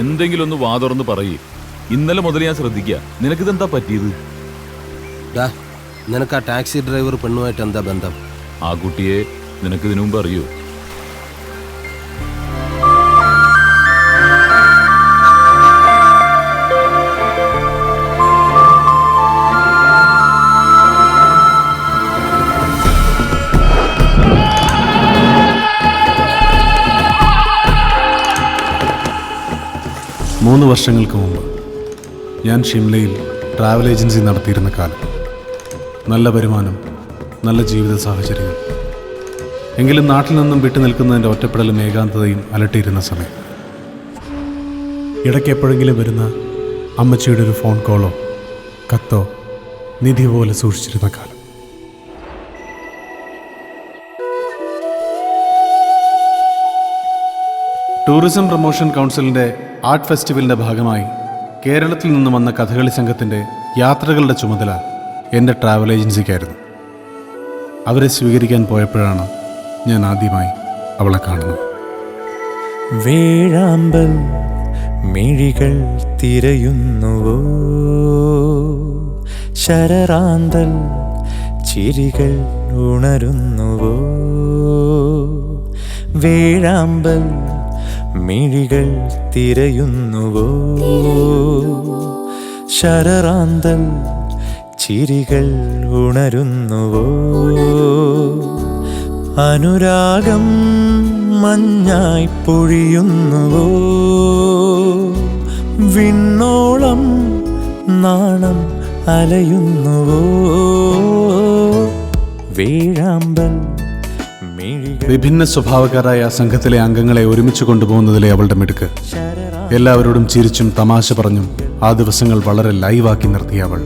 എന്തെങ്കിലും ഒന്ന് വാതുറന്ന് പറയേ. ഇന്നലെ മുതൽ ഞാൻ ശ്രദ്ധിക്കുക. നിനക്കിതെന്താ പറ്റിയത്? നിനക്ക് ആ ടാക്സി ഡ്രൈവർ പെണ്ണുമായിട്ട് എന്താ ബന്ധം? ആ കുട്ടിയെ നിനക്ക് ഇതിനു മുമ്പ് അറിയോ? മൂന്ന് വർഷങ്ങൾക്ക് മുമ്പ് ഞാൻ ഷിംലയിൽ ട്രാവൽ ഏജൻസി നടത്തിയിരുന്ന കാലം. നല്ല വരുമാനം, നല്ല ജീവിത സാഹചര്യങ്ങൾ. എങ്കിലും നാട്ടിൽ നിന്നും വിട്ടു നിൽക്കുന്നതിൻ്റെ ഒറ്റപ്പെടലും ഏകാന്തതയും അലട്ടിയിരുന്ന സമയം. ഇടയ്ക്ക് എപ്പോഴെങ്കിലും വരുന്ന അമ്മച്ചിയുടെ ഒരു ഫോൺ കോളോ കത്തോ നിധി പോലെ സൂക്ഷിച്ചിരുന്ന കാലം. ടൂറിസം പ്രൊമോഷൻ കൗൺസിലിൻ്റെ ആർട്ട് ഫെസ്റ്റിവലിൻ്റെ ഭാഗമായി കേരളത്തിൽ നിന്നും വന്ന കഥകളി സംഘത്തിൻ്റെ യാത്രകളുടെ ചുമതല എൻ്റെ ട്രാവൽ ഏജൻസിക്കായിരുന്നു. അവരെ സ്വീകരിക്കാൻ പോയപ്പോഴാണ് ഞാൻ ആദ്യമായി അവളെ കാണുന്നത്. വേഴാമ്പൽ മിഴികൾ തിരയുന്നുവോ, ശരറാന്തൽ ചിരികൾ ഉണരുന്നുവോ. വേഴാമ്പൽ മിഴികൾ തിരയുന്നുവോ, ശരറാന്തൽ ചിരികൾ ഉണരുന്നുവോ. അനുരാഗം മഞ്ഞായി പൊഴിയുന്നുവോ, വിണ്ണോളം നാണം അലയുന്നുവോ. വേഴാമ്പൽ വിഭിന്ന സ്വഭാവക്കാരായ സംഘത്തിലെ അംഗങ്ങളെ ഒരുമിച്ച് കൊണ്ടുപോകുന്നതിലെ അവളുടെ മിടുക്ക്. എല്ലാവരോടും ചിരിച്ചും തമാശ പറഞ്ഞും ആ ദിവസങ്ങൾ വളരെ ലൈവാക്കി നിർത്തിയ അവൾ.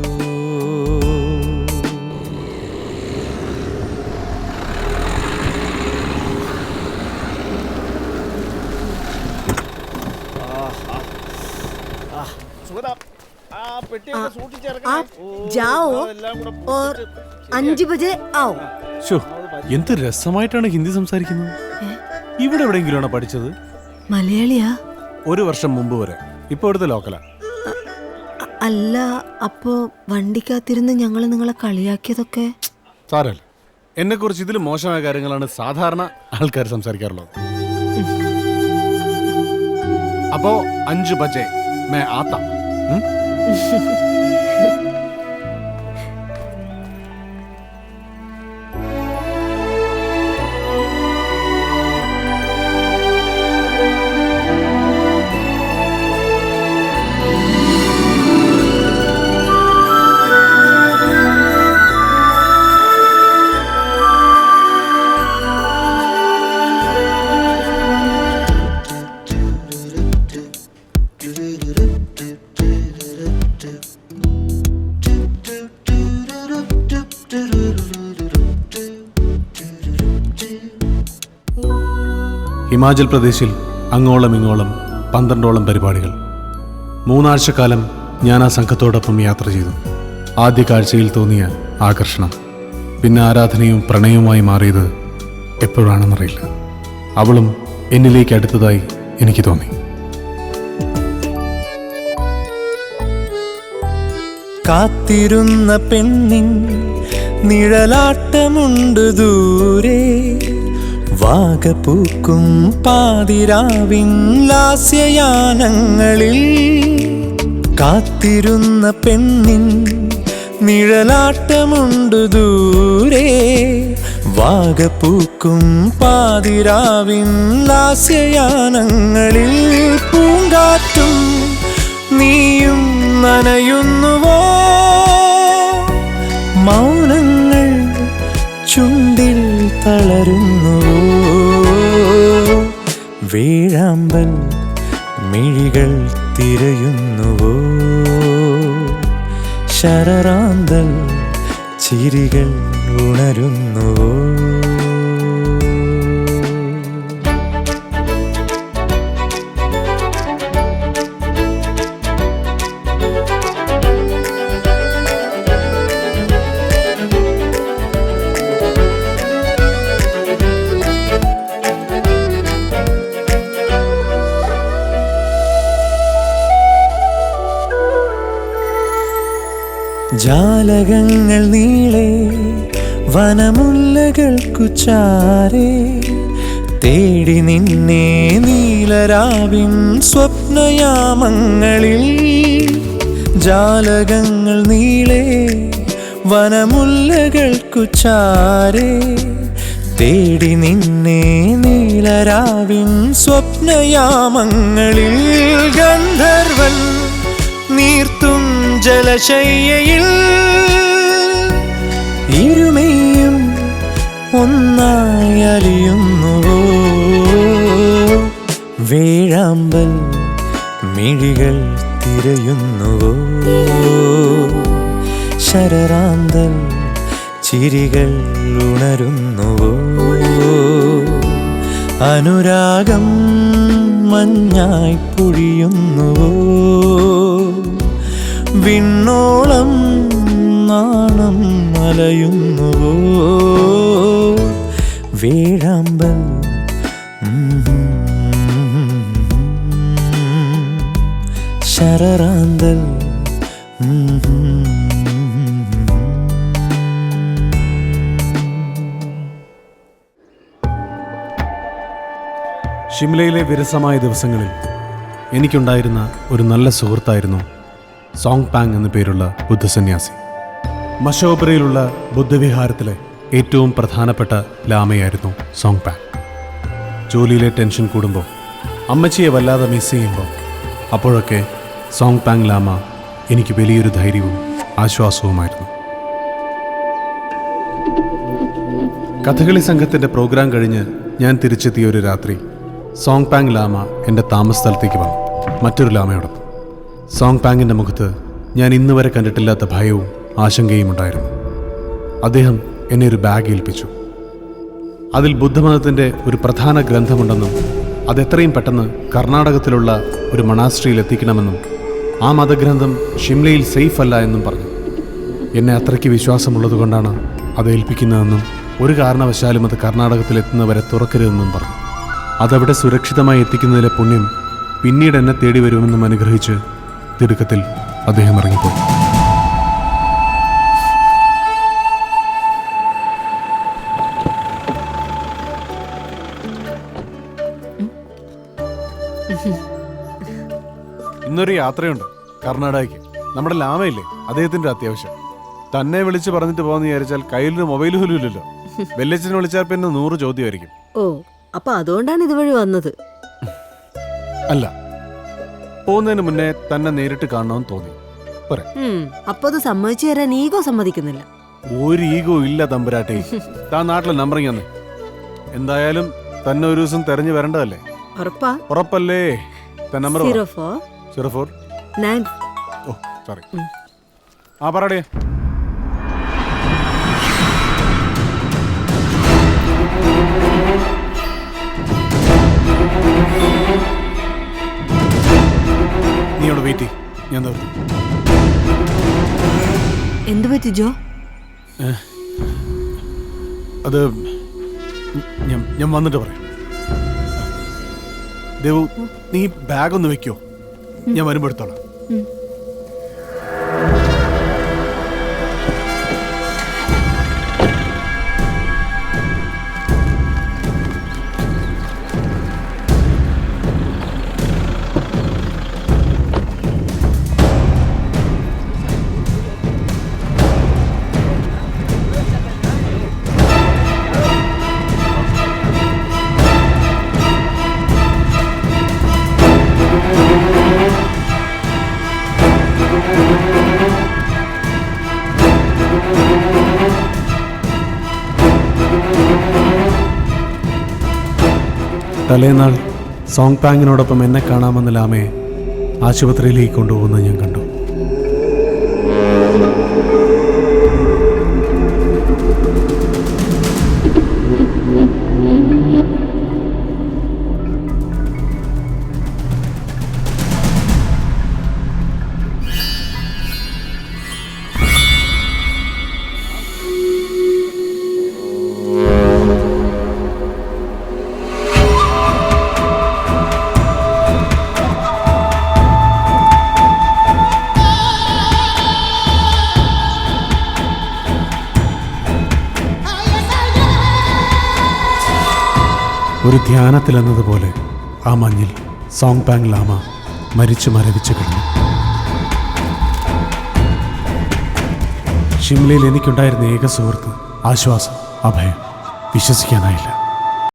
എന്ത് രസമായിട്ടാണ് ഹിന്ദി സംസാരിക്കുന്നത്. ഇവിടെ എവിടെയെങ്കിലുമാണോ പഠിച്ചത്? മലയാളിയാ? ഒരു വർഷം മുമ്പ് വരെ. ഇപ്പൊ ഇവിടുത്തെ ലോക്കലാ? അല്ല, അപ്പോ വണ്ടിക്കകത്തിരുന്ന് ഞങ്ങൾ നിങ്ങളെ കളിയാക്കിയതൊക്കെ സാരല്ല. എന്നെ കുറിച്ച് ഇതിൽ മോശമായ കാര്യങ്ങളാണ് സാധാരണ ആൾക്കാർ സംസാരിക്കാറുള്ളത്. അപ്പോ 5 ബജെ മേ ആത്ത. ഹിമാചൽ പ്രദേശിൽ അങ്ങോളം ഇങ്ങോളം 12ഓളം പരിപാടികൾ. 3 ആഴ്ചക്കാലം ഞാൻ ആ സംഘത്തോടൊപ്പം യാത്ര ചെയ്തു. ആദ്യ കാഴ്ചയിൽ തോന്നിയ ആകർഷണം പിന്നെ ആരാധനയും പ്രണയവുമായി മാറിയത് എപ്പോഴാണെന്നറിയില്ല. അവളും എന്നിലേക്ക് അടുത്തതായി എനിക്ക് തോന്നി. കാത്തിരുന്ന പെണ്ണിൻ നിഴലാട്ടമുണ്ട് ദൂരെ, വാഗപൂക്കും പാതിരാവിൻ ലാസ്യയാനങ്ങളിൽ. കാത്തിരുന്ന പെണ്ണിൻ നിഴലാട്ടമുണ്ട് ദൂരെ, വാഗപൂക്കും പാതിരാവിൻ ലാസ്യയാനങ്ങളിൽ. പൂങ്കാറ്റും നീയും നനയുന്നുവോ, മൗനങ്ങൾ ചുണ്ടിൽ തളരുന്നുവോ. വേഴാമ്പൽ മിഴികൾ തിരയുന്നുവോ, ശരറാന്തൽ ചിരികൾ ഉണരുന്നുവോ. ജാലകങ്ങൾ നീളെ വനമുല്ലകൾക്കു ചാരേ തേടി നിന്നെ നീലരാവിൻ സ്വപ്നയാമങ്ങളിൽ. ജാലകങ്ങൾ നീളെ വനമുല്ലകൾക്കു ചാരേ തേടി നിന്നെ നീലരാവിൻ സ്വപ്നയാമങ്ങളിൽ. ഗന്ധർവൻ നീർത്തും ജലശയ്യയിൽ ഇരുമയും ഒന്നായി അലിയുന്നുവോ. വേഴാമ്പൽ മിഴികൾ തിരയുന്നുവോ. ശരറാന്തൽ ചിരികൾ ഉണരുന്നുവോ. അനുരാഗം മഞ്ഞായി പൊഴിയുന്നുവോ. വിണ്ണോളം നാണം അലയുന്നുവോ. വേഴാമ്പൽ ശരറാന്തൽ. ഷിംലയിലെ വിരസമായ ദിവസങ്ങളിൽ എനിക്കുണ്ടായിരുന്ന ഒരു നല്ല സുഹൃത്തായിരുന്നു സോങ് പാങ് എന്നു പേരുള്ള ബുദ്ധസന്യാസി. മഷോബറയിലുള്ള ബുദ്ധവിഹാരത്തിലെ ഏറ്റവും പ്രധാനപ്പെട്ട ലാമയായിരുന്നു സോങ് പാങ്. ജോലിയിലെ ടെൻഷൻ കൂടുമ്പോൾ, അമ്മച്ചിയെ വല്ലാതെ മിസ് ചെയ്യുമ്പോൾ, അപ്പോഴൊക്കെ സോങ് പാങ് ലാമ എനിക്ക് വലിയൊരു ധൈര്യവും ആശ്വാസവുമായിരുന്നു. കഥകളി സംഘത്തിൻ്റെ പ്രോഗ്രാം കഴിഞ്ഞ് ഞാൻ തിരിച്ചെത്തിയ ഒരു രാത്രി സോങ് പാങ് ലാമ എൻ്റെ താമസ സ്ഥലത്തേക്ക് വന്നു, മറ്റൊരു ലാമയോടൊപ്പം. സോങ് പാങ്ങിൻ്റെ മുഖത്ത് ഞാൻ ഇന്നുവരെ കണ്ടിട്ടില്ലാത്ത ഭയവും ആശങ്കയും ഉണ്ടായിരുന്നു. അദ്ദേഹം എന്നെ ഒരു ബാഗ് ഏൽപ്പിച്ചു. അതിൽ ബുദ്ധമതത്തിൻ്റെ ഒരു പ്രധാന ഗ്രന്ഥമുണ്ടെന്നും അതെത്രയും പെട്ടെന്ന് കർണാടകത്തിലുള്ള ഒരു മണാസ്ട്രിയിൽ എത്തിക്കണമെന്നും ആ മതഗ്രന്ഥം ഷിംലയിൽ സേഫ് അല്ല എന്നും പറഞ്ഞു. എന്നെ അത്രയ്ക്ക് വിശ്വാസമുള്ളതുകൊണ്ടാണ് അത് ഏൽപ്പിക്കുന്നതെന്നും ഒരു കാരണവശാലും അത് കർണാടകത്തിലെത്തുന്നവരെ തുറക്കരുതെന്നും പറഞ്ഞു. അതവിടെ സുരക്ഷിതമായി എത്തിക്കുന്നതിലെ പുണ്യം പിന്നീട് എന്നെ തേടി വരുമെന്നും അനുഗ്രഹിച്ച് തിടുക്കത്തിൽ അദ്ദേഹം ഇറങ്ങിപ്പോയി. ഇന്നൊരു യാത്രയുണ്ട് കർണാടകയ്ക്ക്. നമ്മുടെ ലാമയില്ലേ, അദ്ദേഹത്തിന്റെ അത്യാവശ്യം. തന്നെ വിളിച്ച് പറഞ്ഞിട്ട് പോകാന്ന് വിചാരിച്ചാൽ കയ്യിലൊരു മൊബൈൽ പോലും ഇല്ലല്ലോ. വെല്ലച്ചനെ വിളിച്ചാൽ പിന്നെ 100 ചോദ്യമായിരിക്കും. ഓ, അപ്പൊ അതുകൊണ്ടാണ് ഇതുവഴി വന്നത്? അല്ല, പോകുന്നതിന് മുന്നേ തന്നെ നേരിട്ട് കാണണമെന്ന് തോന്നി. അപ്പൊ അത് സമ്മതിച്ചു തരാൻ ഈഗോ സമ്മതിക്കുന്നില്ല. ഒരു ഈഗോ ഇല്ല തമ്പുരാട്ടെ. താൻ നാട്ടിലെ നമ്പറിങ് തന്നെ. എന്തായാലും തന്നെ ഒരു ദിവസം തെരഞ്ഞു വരേണ്ടതല്ലേ? ഉറപ്പല്ലേ? നമ്പർ 04 9. ഓ സോറി. ആ പറയടേ. നീ അവിടെ വെയിറ്റ് ചെയ്യ്, ഞാൻ നോക്കാം. എന്തു പറ്റി ജോ? അത് ഞാൻ വന്നിട്ട് പറയാം. ദേവു, നീ ബാഗ് ഒന്ന് വെക്കോ, ഞാൻ വരുമ്പോ എടുത്തോളാം. തലേന്നാൾ സോങ് പാങ്ങിനോടൊപ്പം എന്നെ കാണാമെന്ന ലാമയെ ആശുപത്രിയിലേക്ക് കൊണ്ടുപോകുന്നത് ഞാൻ കണ്ടു. ഒരു ധ്യാനത്തിലെന്നതുപോലെ ആ മഞ്ഞിൽ സോങ് പാങ് ലാമ മരിച്ചു മരവിച്ചു കിടന്നു. ഷിംലയിൽ എനിക്കുണ്ടായിരുന്ന ഏക സുഹൃത്ത്, ആശ്വാസം, അഭയം. വിശ്വസിക്കാനായില്ല.